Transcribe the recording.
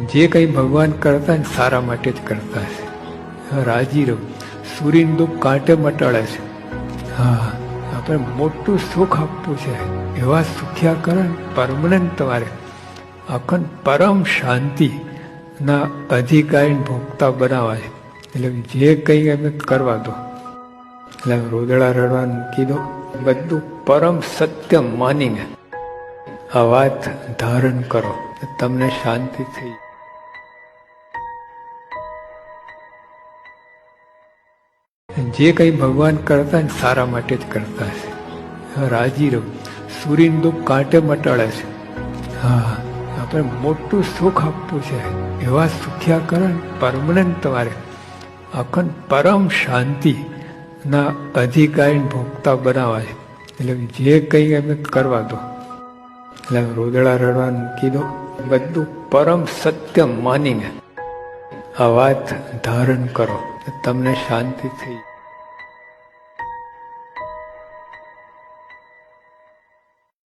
જે કંઈ ભગવાન કરતા ને સારા માટે જ કરતા છે. રાજી રહો. સૂર્યનું દુઃખ કાંટે મટાડે છે. હા, આપણે મોટું સુખ આપવું છે. એવા સુખ્યા કરે પરમનન્ટ તમારે અખંડ પરમ શાંતિના અધિકારી ભોગતા બનાવવા છે. એટલે જે કંઈ એમને કરવા દો. એટલે રોદડા રડવાનું મૂકી દો. બધું પરમ સત્ય માનીને આ વાત ધારણ કરો. તમને શાંતિ થઈ. જે કંઈ ભગવાન કરતા ને સારા માટે જ કરતા છે. રાજી રહો. સૂર્યનું દુઃખ કાંટે મટાડે છે. હા, આપણે મોટું સુખ આપવું છે. એવા સુખ્યા કરે પરમનન્ટ તમારે અખંડ પરમ શાંતિના અધિકારી ભોગતા બનાવવા છે. એટલે જે કંઈ એમને કરવા દો. એટલે રોદડા રડવાનું મૂકી દો. બધું પરમ સત્ય માનીને આ વાત ધારણ કરો. તમને શાંતિ થઈ.